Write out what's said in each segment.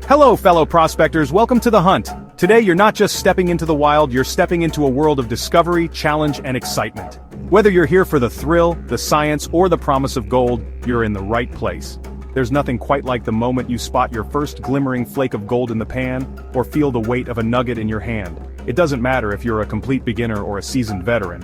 Hello, fellow prospectors, welcome to the hunt. Today you're not just stepping into the wild, you're stepping into a world of discovery, challenge, and excitement. Whether you're here for the thrill, the science, or the promise of gold, you're in the right place. There's nothing quite like the moment you spot your first glimmering flake of gold in the pan, or feel the weight of a nugget in your hand. It doesn't matter if you're a complete beginner or a seasoned veteran.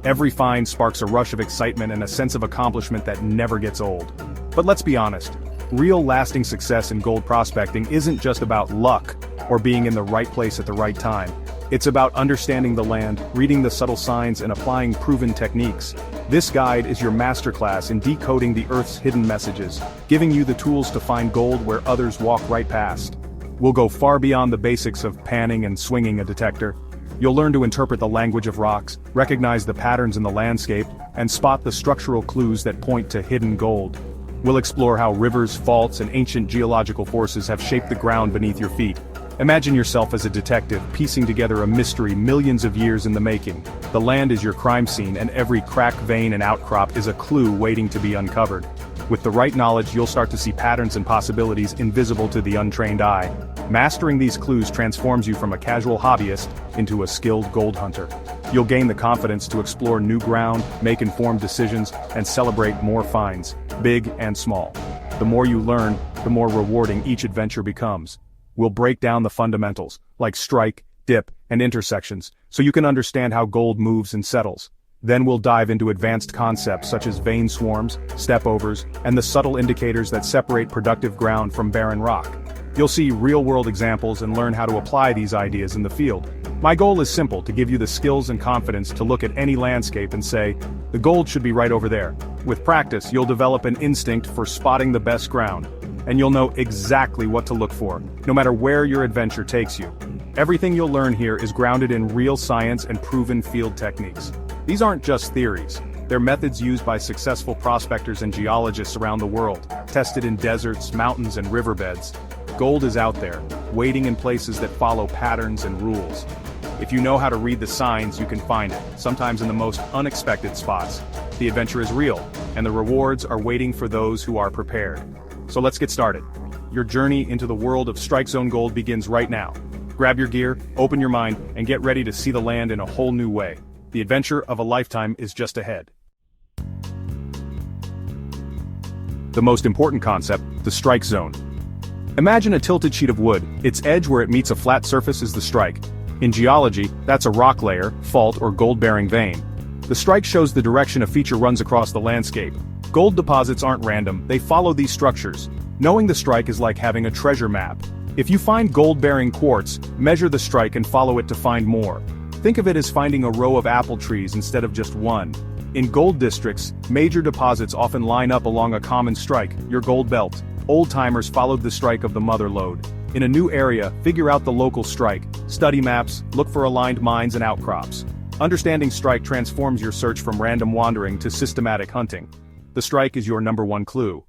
Every find sparks a rush of excitement and a sense of accomplishment that never gets old. But let's be honest, real lasting success in gold prospecting isn't just about luck or being in the right place at the right time. It's about understanding the land, reading the subtle signs, and applying proven techniques. This guide is your masterclass in decoding the Earth's hidden messages, giving you the tools to find gold where others walk right past. We'll go far beyond the basics of panning and swinging a detector. You'll learn to interpret the language of rocks, recognize the patterns in the landscape, and spot the structural clues that point to hidden gold. We'll explore how rivers, faults, and ancient geological forces have shaped the ground beneath your feet. Imagine yourself as a detective, piecing together a mystery millions of years in the making. The land is your crime scene, and every crack, vein, and outcrop is a clue waiting to be uncovered. With the right knowledge, you'll start to see patterns and possibilities invisible to the untrained eye. Mastering these clues transforms you from a casual hobbyist into a skilled gold hunter. You'll gain the confidence to explore new ground, make informed decisions, and celebrate more finds, big and small. The more you learn, the more rewarding each adventure becomes. We'll break down the fundamentals, like strike, dip, and intersections, so you can understand how gold moves and settles. Then we'll dive into advanced concepts such as vein swarms, stepovers, and the subtle indicators that separate productive ground from barren rock. You'll see real-world examples and learn how to apply these ideas in the field. My goal is simple: to give you the skills and confidence to look at any landscape and say, the gold should be right over there. With practice, you'll develop an instinct for spotting the best ground, and you'll know exactly what to look for, no matter where your adventure takes you. Everything you'll learn here is grounded in real science and proven field techniques. These aren't just theories. They're methods used by successful prospectors and geologists around the world, tested in deserts, mountains, and riverbeds. Gold is out there, waiting in places that follow patterns and rules. If you know how to read the signs, you can find it, sometimes in the most unexpected spots. The adventure is real, and the rewards are waiting for those who are prepared. So let's get started. Your journey into the world of Strike Zone Gold begins right now. Grab your gear, open your mind, and get ready to see the land in a whole new way. The adventure of a lifetime is just ahead. The most important concept, the strike zone. Imagine a tilted sheet of wood. Its edge where it meets a flat surface is the strike. In geology, that's a rock layer, fault, or gold-bearing vein. The strike shows the direction a feature runs across the landscape. Gold deposits aren't random, they follow these structures. Knowing the strike is like having a treasure map. If you find gold-bearing quartz, measure the strike and follow it to find more. Think of it as finding a row of apple trees instead of just one. In gold districts, major deposits often line up along a common strike, your gold belt. Old-timers followed the strike of the mother lode. In a new area, figure out the local strike, study maps, look for aligned mines and outcrops. Understanding strike transforms your search from random wandering to systematic hunting. The strike is your #1 clue.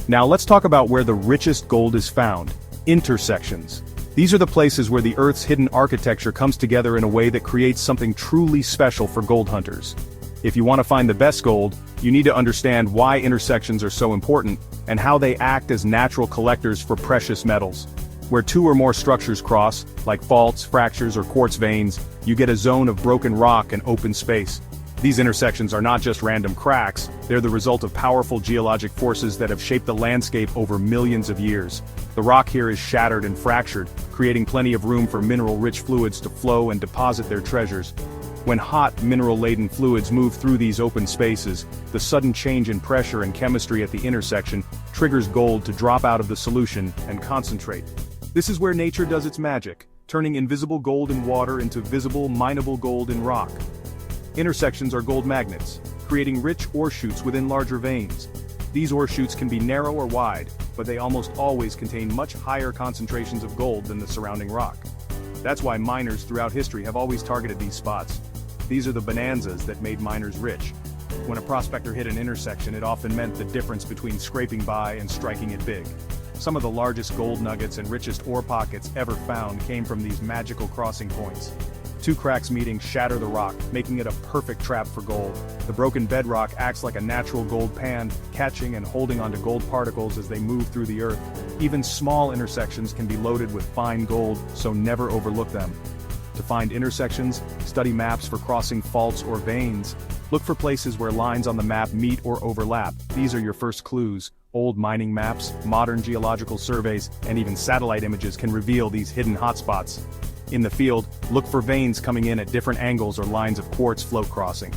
Now let's talk about where the richest gold is found: intersections. These are the places where the Earth's hidden architecture comes together in a way that creates something truly special for gold hunters. If you want to find the best gold, you need to understand why intersections are so important, and how they act as natural collectors for precious metals. Where two or more structures cross, like faults, fractures, or quartz veins, you get a zone of broken rock and open space. These intersections are not just random cracks, they're the result of powerful geologic forces that have shaped the landscape over millions of years. The rock here is shattered and fractured, creating plenty of room for mineral-rich fluids to flow and deposit their treasures. When hot, mineral-laden fluids move through these open spaces, the sudden change in pressure and chemistry at the intersection triggers gold to drop out of the solution and concentrate. This is where nature does its magic, turning invisible gold in water into visible, mineable gold in rock. Intersections are gold magnets, creating rich ore chutes within larger veins. These ore chutes can be narrow or wide, but they almost always contain much higher concentrations of gold than the surrounding rock. That's why miners throughout history have always targeted these spots. These are the bonanzas that made miners rich. When a prospector hit an intersection, it often meant the difference between scraping by and striking it big. Some of the largest gold nuggets and richest ore pockets ever found came from these magical crossing points. Two cracks meeting shatter the rock, making it a perfect trap for gold. The broken bedrock acts like a natural gold pan, catching and holding onto gold particles as they move through the earth. Even small intersections can be loaded with fine gold, so never overlook them. To find intersections, study maps for crossing faults or veins. Look for places where lines on the map meet or overlap. These are your first clues. Old mining maps, modern geological surveys, and even satellite images can reveal these hidden hotspots. In the field, look for veins coming in at different angles or lines of quartz float crossing.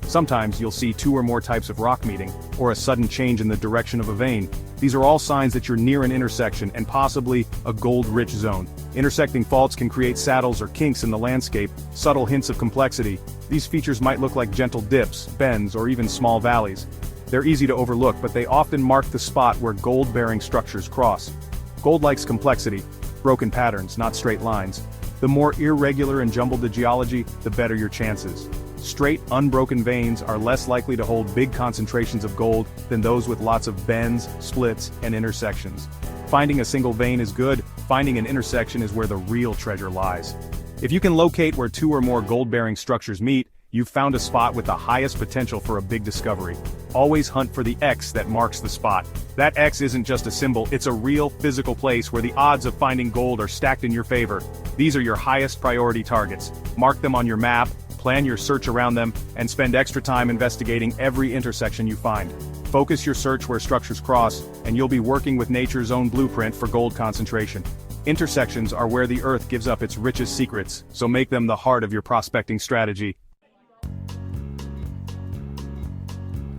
Sometimes you'll see two or more types of rock meeting, or a sudden change in the direction of a vein. These are all signs that you're near an intersection and possibly a gold-rich zone. Intersecting faults can create saddles or kinks in the landscape, subtle hints of complexity. These features might look like gentle dips, bends, or even small valleys. They're easy to overlook, but they often mark the spot where gold-bearing structures cross. Gold likes complexity, broken patterns, not straight lines. The more irregular and jumbled the geology, the better your chances. Straight, unbroken veins are less likely to hold big concentrations of gold than those with lots of bends, splits, and intersections. Finding a single vein is good, finding an intersection is where the real treasure lies. If you can locate where two or more gold-bearing structures meet, you've found a spot with the highest potential for a big discovery. Always hunt for the X that marks the spot. That X isn't just a symbol, it's a real physical place where the odds of finding gold are stacked in your favor. These are your highest priority targets. Mark them on your map, plan your search around them, and spend extra time investigating every intersection you find. Focus your search where structures cross, and you'll be working with nature's own blueprint for gold concentration. Intersections are where the earth gives up its richest secrets, so make them the heart of your prospecting strategy.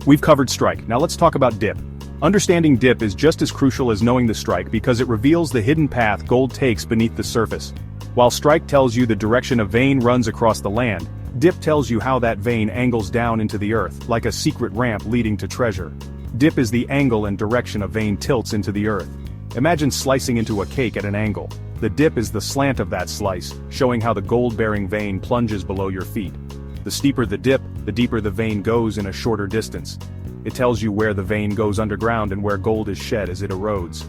We've covered strike, now let's talk about dip. Understanding dip is just as crucial as knowing the strike because it reveals the hidden path gold takes beneath the surface. While strike tells you the direction a vein runs across the land, dip tells you how that vein angles down into the earth, like a secret ramp leading to treasure. Dip is the angle and direction a vein tilts into the earth. Imagine slicing into a cake at an angle. The dip is the slant of that slice, showing how the gold-bearing vein plunges below your feet. The steeper the dip, the deeper the vein goes in a shorter distance. It tells you where the vein goes underground and where gold is shed as it erodes.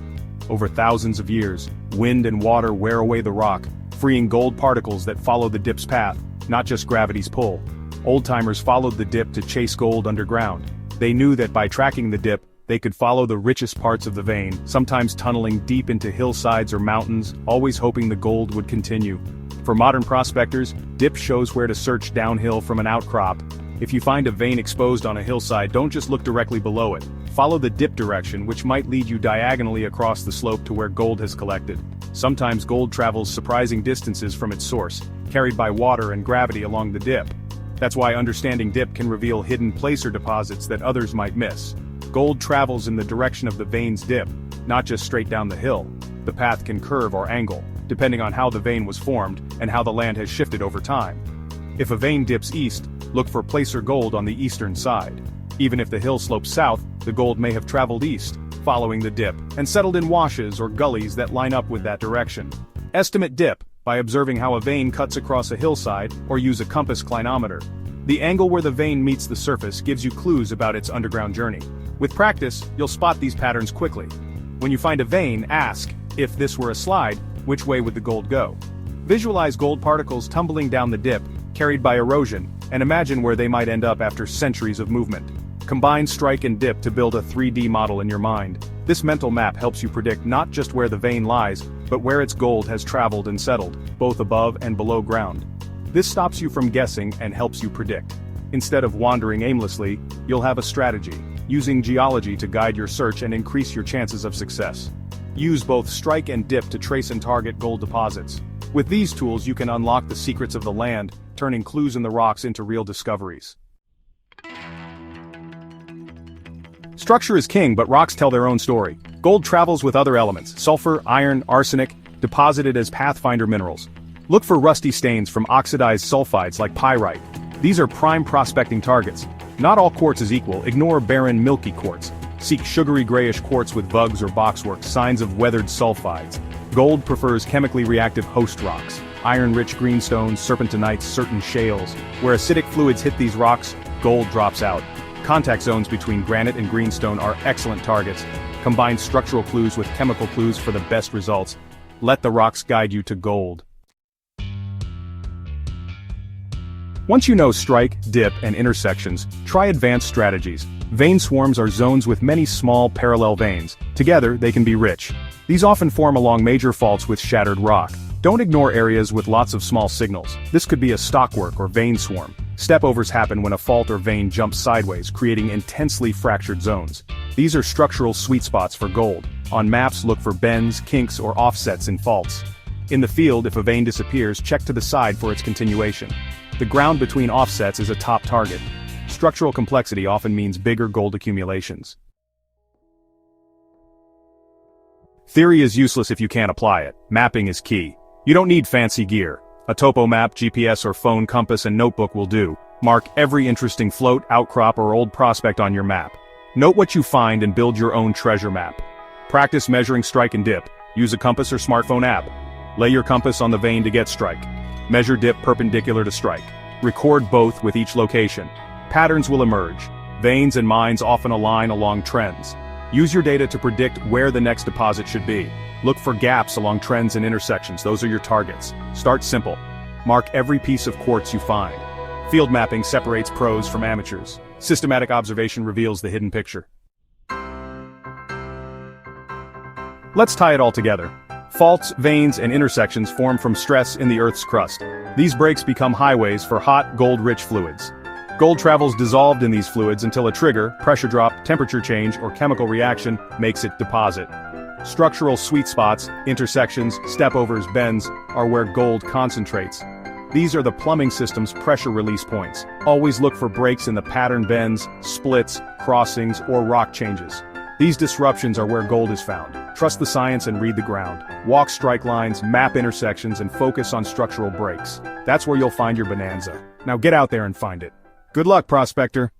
Over thousands of years, wind and water wear away the rock, freeing gold particles that follow the dip's path, not just gravity's pull. Old-timers followed the dip to chase gold underground. They knew that by tracking the dip, they could follow the richest parts of the vein, sometimes tunneling deep into hillsides or mountains, always hoping the gold would continue. For modern prospectors, dip shows where to search downhill from an outcrop. If you find a vein exposed on a hillside, don't just look directly below it. Follow the dip direction, which might lead you diagonally across the slope to where gold has collected. Sometimes gold travels surprising distances from its source, carried by water and gravity along the dip. That's why understanding dip can reveal hidden placer deposits that others might miss. Gold travels in the direction of the vein's dip, not just straight down the hill. The path can curve or angle, depending on how the vein was formed and how the land has shifted over time. If a vein dips east, look for placer gold on the eastern side. Even if the hill slopes south, the gold may have traveled east, following the dip, and settled in washes or gullies that line up with that direction. Estimate dip by observing how a vein cuts across a hillside, or use a compass clinometer. The angle where the vein meets the surface gives you clues about its underground journey. With practice, you'll spot these patterns quickly. When you find a vein, ask, if this were a slide, which way would the gold go? Visualize gold particles tumbling down the dip, carried by erosion, and imagine where they might end up after centuries of movement. Combine strike and dip to build a 3D model in your mind. This mental map helps you predict not just where the vein lies, but where its gold has traveled and settled, both above and below ground. This stops you from guessing and helps you predict. Instead of wandering aimlessly, you'll have a strategy, using geology to guide your search and increase your chances of success. Use both strike and dip to trace and target gold deposits. With these tools you can unlock the secrets of the land, turning clues in the rocks into real discoveries. Structure is king, but rocks tell their own story. Gold travels with other elements, sulfur, iron, arsenic, deposited as pathfinder minerals. Look for rusty stains from oxidized sulfides like pyrite. These are prime prospecting targets. Not all quartz is equal, ignore barren milky quartz. Seek sugary grayish quartz with bugs or boxwork, signs of weathered sulfides. Gold prefers chemically reactive host rocks. Iron-rich greenstones, serpentinites, certain shales. Where acidic fluids hit these rocks, gold drops out. Contact zones between granite and greenstone are excellent targets. Combine structural clues with chemical clues for the best results. Let the rocks guide you to gold. Once you know strike, dip, and intersections, try advanced strategies. Vein swarms are zones with many small parallel veins. Together, they can be rich. These often form along major faults with shattered rock. Don't ignore areas with lots of small signals. This could be a stockwork or vein swarm. Stepovers happen when a fault or vein jumps sideways, creating intensely fractured zones. These are structural sweet spots for gold. On maps, look for bends, kinks, or offsets in faults. In the field, if a vein disappears, check to the side for its continuation. The ground between offsets is a top target. Structural complexity often means bigger gold accumulations. Theory is useless if you can't apply it. Mapping is key. You don't need fancy gear. A topo map, GPS or phone compass and notebook will do. Mark every interesting float, outcrop or old prospect on your map. Note what you find and build your own treasure map. Practice measuring strike and dip. Use a compass or smartphone app. Lay your compass on the vein to get strike. Measure dip perpendicular to strike. Record both with each location. Patterns will emerge. Veins and mines often align along trends. Use your data to predict where the next deposit should be. Look for gaps along trends and intersections. Those are your targets. Start simple. Mark every piece of quartz you find. Field mapping separates pros from amateurs. Systematic observation reveals the hidden picture. Let's tie it all together. Faults, veins, and intersections form from stress in the Earth's crust. These breaks become highways for hot, gold-rich fluids. Gold travels dissolved in these fluids until a trigger, pressure drop, temperature change, or chemical reaction makes it deposit. Structural sweet spots, intersections, stepovers, bends, are where gold concentrates. These are the plumbing system's pressure release points. Always look for breaks in the pattern bends, splits, crossings, or rock changes. These disruptions are where gold is found. Trust the science and read the ground. Walk strike lines, map intersections, and focus on structural breaks. That's where you'll find your bonanza. Now get out there and find it. Good luck, prospector.